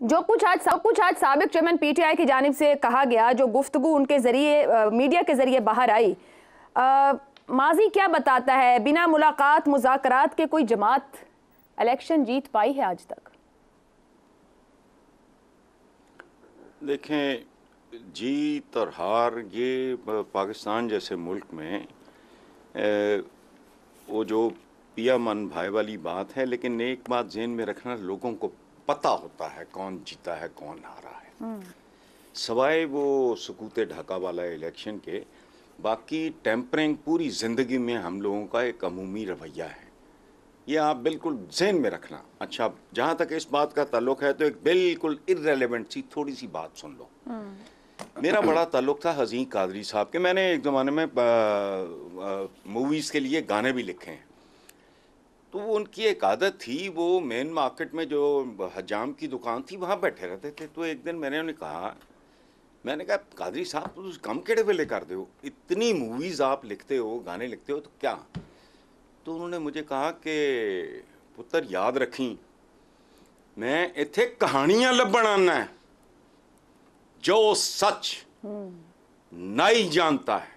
जो कुछ आज साबिक चेयरमैन पीटीआई की जानिब से कहा गया, जो गुफ्तगू उनके जरिए मीडिया के जरिए बाहर आई, माजी क्या बताता है? बिना मुलाकात मुज़ाकरात के कोई जमात इलेक्शन जीत पाई है आज तक? देखें, जीत और हार ये पाकिस्तान जैसे मुल्क में वो जो पिया मन भाई वाली बात है, लेकिन एक बात ज़हन में रखना, लोगों को पता होता है कौन जीता है कौन हारा है। सवाए वो सुकूते ढाका वाला इलेक्शन के, बाकी टेम्परिंग पूरी ज़िंदगी में हम लोगों का एक अमूमी रवैया है, ये आप बिल्कुल ज़हन में रखना। अच्छा, जहाँ तक इस बात का ताल्लुक है तो एक बिल्कुल इर्रेलेवेंट सी थोड़ी सी बात सुन लो। मेरा बड़ा ताल्लुक था हज़ीं कादरी साहब के। मैंने एक ज़माने में मूवीज़ के लिए गाने भी लिखे हैं। तो उनकी एक आदत थी, वो मेन मार्केट में जो हजाम की दुकान थी वहाँ बैठे रहते थे। तो एक दिन मैंने उन्हें कहा, कादरी साहब तो कम केड़े वेले कर दो, इतनी मूवीज़ आप लिखते हो, गाने लिखते हो, तो क्या? तो उन्होंने मुझे कहा कि पुत्र याद रखी, मैं इत्थे कहानियां लभण आना है, जो सच नहीं जानता है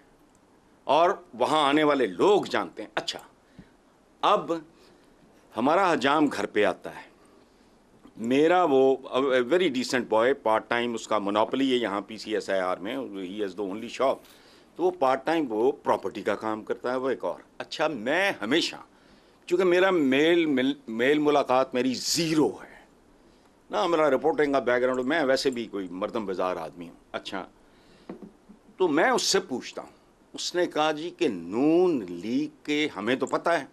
और वहां आने वाले लोग जानते हैं। अच्छा, अब हमारा हजाम घर पे आता है, मेरा वो very decent boy, part time उसका मोनोपोली है यहाँ PCSIR में, he has the only shop. तो वो पार्ट टाइम वो प्रॉपर्टी का काम करता है, वो एक और। अच्छा, मैं हमेशा, चूँकि मेरा मेल मुलाकात मेरी ज़ीरो है ना, मेरा रिपोर्टिंग का बैकग्राउंड, मैं वैसे भी कोई मर्दम बाजार आदमी हूँ। अच्छा, तो मैं उससे पूछता हूँ, उसने कहा जी कि नून लीग के हमें तो पता है,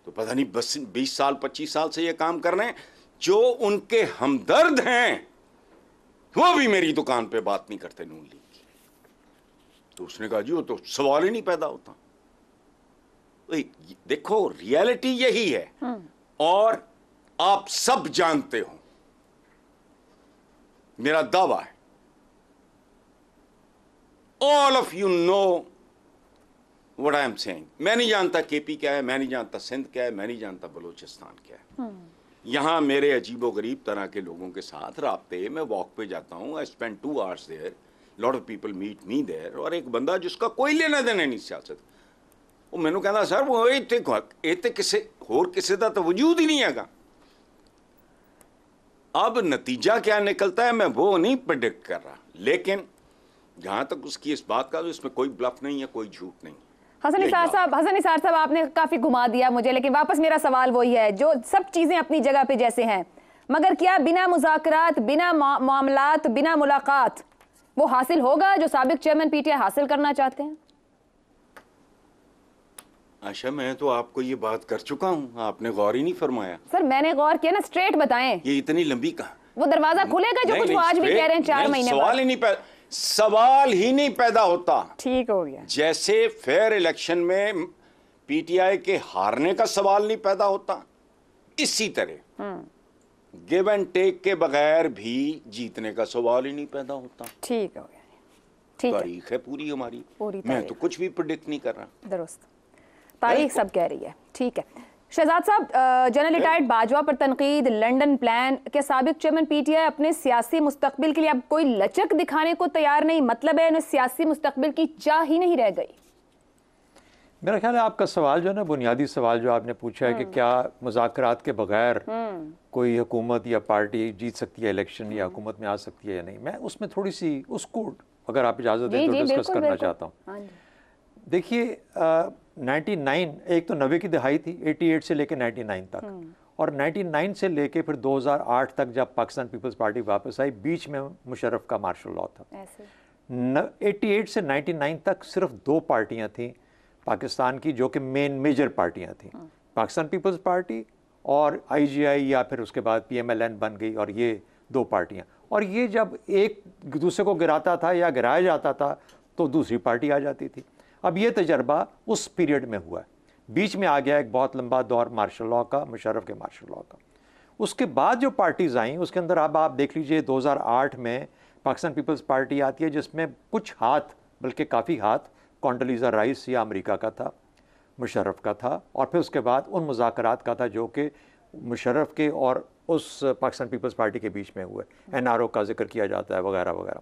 तो पता नहीं 20 साल 25 साल से ये काम कर रहे हैं, जो उनके हमदर्द हैं वो भी मेरी दुकान पे बात नहीं करते नून लीग की। तो उसने कहा जी वो तो सवाल ही नहीं पैदा होता। देखो, रियलिटी यही है और आप सब जानते हो, मेरा दावा है, all of you know what I am saying. मैं नहीं जानता KP क्या है, मैं नहीं जानता सिंध क्या है, मैं नहीं जानता बलूचिस्तान क्या है। यहाँ मेरे अजीबो गरीब तरह के लोगों के साथ राब्ते, मैं वॉक पे जाता हूँ, I spend 2 hours there, lot of people meet me there. और एक बंदा जिसका कोई लेना देना नहीं सियासत, वो मैंने कहता सर वो इतने किसे होर किसी का तो वजूद ही नहीं है। अब नतीजा क्या निकलता है मैं वो नहीं प्रेडिक्ट कर रहा, लेकिन जहां तक उसकी इस बात का, तो इसमें कोई ब्लफ नहीं है, कोई झूठ नहीं। हसन निसार साहब, आपने काफी घुमा दिया मुझे, लेकिन वापस मेरा सवाल वही है, जो सब चीजें अपनी जगह पे जैसे हैं, मगर क्या बिना मुज़ाकरात, बिना मामलात, बिना मुलाकात वो हासिल होगा जो साबिक चेयरमैन PTI हासिल करना चाहते हैं? अच्छा, मैं तो आपको ये बात कर चुका हूँ, आपने गौर ही नहीं फरमाया। सर मैंने गौर किया ना, स्ट्रेट बताएं। ये इतनी लंबी कहा, वो दरवाजा खुलेगा जो कुछ वो आज भी कह रहे हैं 4 महीने बाद? सवाल ही नहीं पैदा होता। ठीक हो गया। जैसे फेयर इलेक्शन में PTI के हारने का सवाल नहीं पैदा होता, इसी तरह गिव एंड टेक के बगैर भी जीतने का सवाल ही नहीं पैदा होता। ठीक हो गया, ठीक है। तारीख है पूरी हमारी, पूरी मैं तो कुछ भी प्रेडिक्ट नहीं कर रहा। दुरुस्त, तारीख सब कह रही है। ठीक है शहजाद साहब, जनरल रिटायर्ड बाजवा पर तनकीद, लंदन प्लान के साबिक चेयरमैन PTI अपने सियासी मुस्तकबिल के लिए अब कोई लचक दिखाने को तैयार नहीं, मतलब है उन्हें सियासी मुस्तकबिल की चाह ही नहीं रह गई। मेरा ख्याल है आपका सवाल जो है ना, बुनियादी सवाल जो आपने पूछा है कि क्या मुज़ाकरात के बगैर कोई हुकूमत या पार्टी जीत सकती है इलेक्शन, या हुकूमत में आ सकती है या नहीं, मैं उसमें थोड़ी सी उसको अगर आप इजाज़त दें तो डिस्कस करना चाहता हूँ। देखिए 99, एक तो 90 की दहाई थी, 88 से लेकर 99 तक, और 99 से लेकर फिर 2008 तक जब पाकिस्तान पीपल्स पार्टी वापस आई, बीच में मुशर्रफ का मार्शल लॉ था। 88 से 99 तक सिर्फ 2 पार्टियां थीं पाकिस्तान की जो कि मेजर पार्टियां थीं, पाकिस्तान पीपल्स पार्टी और IGI, या फिर उसके बाद PMLN बन गई, और ये 2 पार्टियां। और ये जब एक दूसरे को गिराता था या गिराया जाता था तो दूसरी पार्टी आ जाती थी। अब ये तजर्बा उस पीरियड में हुआ है, बीच में आ गया एक बहुत लंबा दौर मार्शल लॉ का, मुशर्रफ के मार्शल लॉ का। उसके बाद जो पार्टीज़ आई उसके अंदर अब आप देख लीजिए 2008 में पाकिस्तान पीपल्स पार्टी आती है, जिसमें कुछ हाथ, बल्कि काफ़ी हाथ कॉन्डोलीज़ा राइस या अमेरिका का था, मुशर्रफ का था, और फिर उसके बाद उन मुज़ाकरात का था जो कि मुशर्रफ के और उस पाकिस्तान पीपल्स पार्टी के बीच में हुए, NRO का जिक्र किया जाता है वगैरह वगैरह।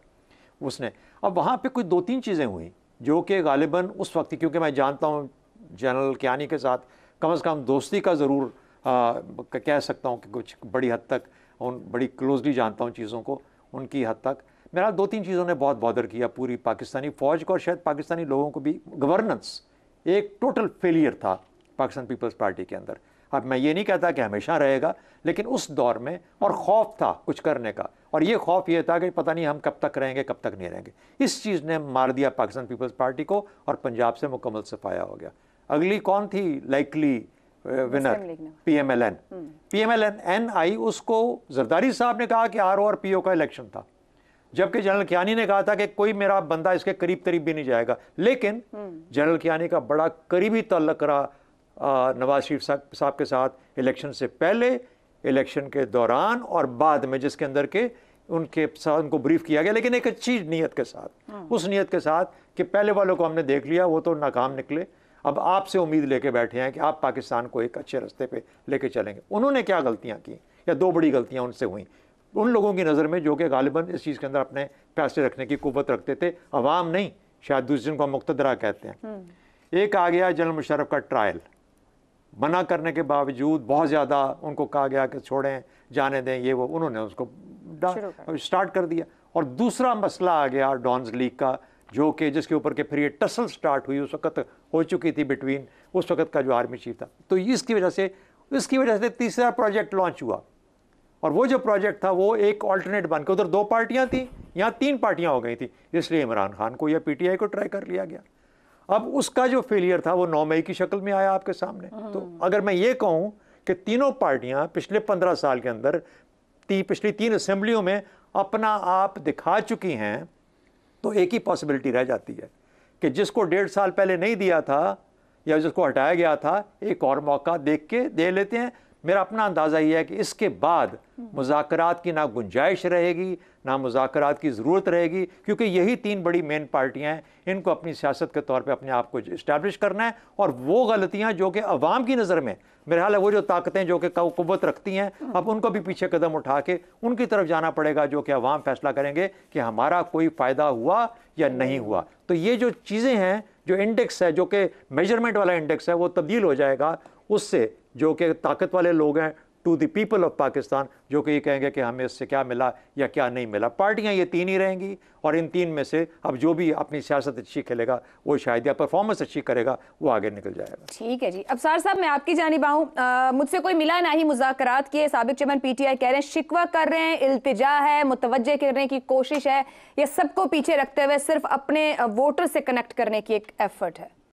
उसने अब वहाँ पे कोई 2-3 चीज़ें हुई जो कि गालिबन उस वक्त, क्योंकि मैं जानता हूँ जनरल कियानी के साथ कम से कम दोस्ती का ज़रूर कह सकता हूँ कि कुछ बड़ी हद तक बड़ी क्लोजली जानता हूँ चीज़ों को, उनकी हद तक मेरा 2-3 चीज़ों ने बहुत बॉदर किया पूरी पाकिस्तानी फ़ौज को और शायद पाकिस्तानी लोगों को भी। गवर्नेंस एक टोटल फेलियर था पाकिस्तान पीपल्स पार्टी के अंदर। अब मैं ये नहीं कहता कि हमेशा रहेगा, लेकिन उस दौर में और खौफ था कुछ करने का, और ये खौफ ये था कि पता नहीं हम कब तक रहेंगे कब तक नहीं रहेंगे। इस चीज़ ने मार दिया पाकिस्तान पीपल्स पार्टी को और पंजाब से मुकम्मल सफाया हो गया। अगली कौन थी लाइकली विनर? PMLN। PMLN आई, उसको जरदारी साहब ने कहा कि RO और PO का इलेक्शन था, जबकि जनरल कियानी ने कहा था कि कोई मेरा बंदा इसके करीब करीब भी नहीं जाएगा। लेकिन जनरल कियानी का बड़ा करीबी ताल्लुक रहा नवाज शरीफ साहब के साथ, इलेक्शन से पहले, इलेक्शन के दौरान और बाद में, जिसके अंदर के उनके साथ उनको ब्रीफ किया गया, लेकिन एक अच्छी नीयत के साथ, उस नीयत के साथ कि पहले वालों को हमने देख लिया, वो तो नाकाम निकले, अब आपसे उम्मीद लेके बैठे हैं कि आप पाकिस्तान को एक अच्छे रास्ते पे लेके चलेंगे। उन्होंने क्या गलतियां की, या 2 बड़ी गलतियां उनसे हुई उन लोगों की नज़र में जो कि गालिबन इस चीज़ के अंदर अपने फैसले रखने की कुव्वत रखते थे, अवाम नहीं, शायद दूसरे जिनको मुक्तदरा कहते हैं। एक आ गया जनरल मुशर्रफ का ट्रायल, मना करने के बावजूद बहुत ज़्यादा उनको कहा गया कि छोड़ें, जाने दें, ये वो, उन्होंने उसको स्टार्ट कर दिया। और दूसरा मसला आ गया डॉन्स लीग का, जो कि जिसके ऊपर के फिर ये टसल स्टार्ट हुई, उस वक्त हो चुकी थी बिटवीन उस वक्त का जो आर्मी चीफ था। तो इसकी वजह से तीसरा प्रोजेक्ट लॉन्च हुआ, और वो जो प्रोजेक्ट था वो एक ऑल्टरनेट बन के, उधर 2 पार्टियां थी, यहाँ 3 पार्टियां हो गई थी, इसलिए इमरान खान को या PTI को ट्राई कर लिया गया। अब उसका जो फेलियर था वो 9 मई की शक्ल में आया आपके सामने। तो अगर मैं ये कहूँ कि तीनों पार्टियां पिछले 15 साल के अंदर पिछली 3 असेंबलियों में अपना आप दिखा चुकी हैं, तो एक ही पॉसिबिलिटी रह जाती है कि जिसको 1.5 साल पहले नहीं दिया था या जिसको हटाया गया था, एक और मौका देख के दे लेते हैं। मेरा अपना अंदाज़ा ये है कि इसके बाद मुज़ाकरात की ना गुंजाइश रहेगी, ना मुज़ाकरात की ज़रूरत रहेगी, क्योंकि यही 3 बड़ी मेन पार्टियां हैं, इनको अपनी सियासत के तौर पे अपने आप को इस्टेब्लिश करना है। और वो गलतियां जो कि अवाम की नज़र में, मेरे ख्याल है वो जो ताकतें जो कि कुव्वत रखती हैं, अब उनको भी पीछे कदम उठा के उनकी तरफ जाना पड़ेगा, जो कि अवाम फैसला करेंगे कि हमारा कोई फ़ायदा हुआ या नहीं हुआ। तो ये जो चीज़ें हैं, जो इंडेक्स है, जो कि मेजरमेंट वाला इंडेक्स है, वो तब्दील हो जाएगा उससे, जो कि ताकत वाले लोग हैं, to the people of Pakistan, जो कि ये कहेंगे कि हमें इससे क्या मिला या क्या नहीं मिला। पार्टियां ये 3 ही रहेंगी, और इन 3 में से अब जो भी अपनी सियासत अच्छी खेलेगा वो शायद, या परफॉर्मेंस अच्छी करेगा, वो आगे निकल जाएगा। ठीक है जी। अफसार साहब, मैं आपकी जानिब आऊँ, मुझसे कोई मिला ना ही मुज़ाकरात किए, साबिक चेयरमैन PTI कह रहे हैं, शिकवा कर रहे हैं, इल्तिजा है, मुतवज्जे करने की कोशिश है, ये सबको पीछे रखते हुए सिर्फ अपने वोटर से कनेक्ट करने की एक एफर्ट है।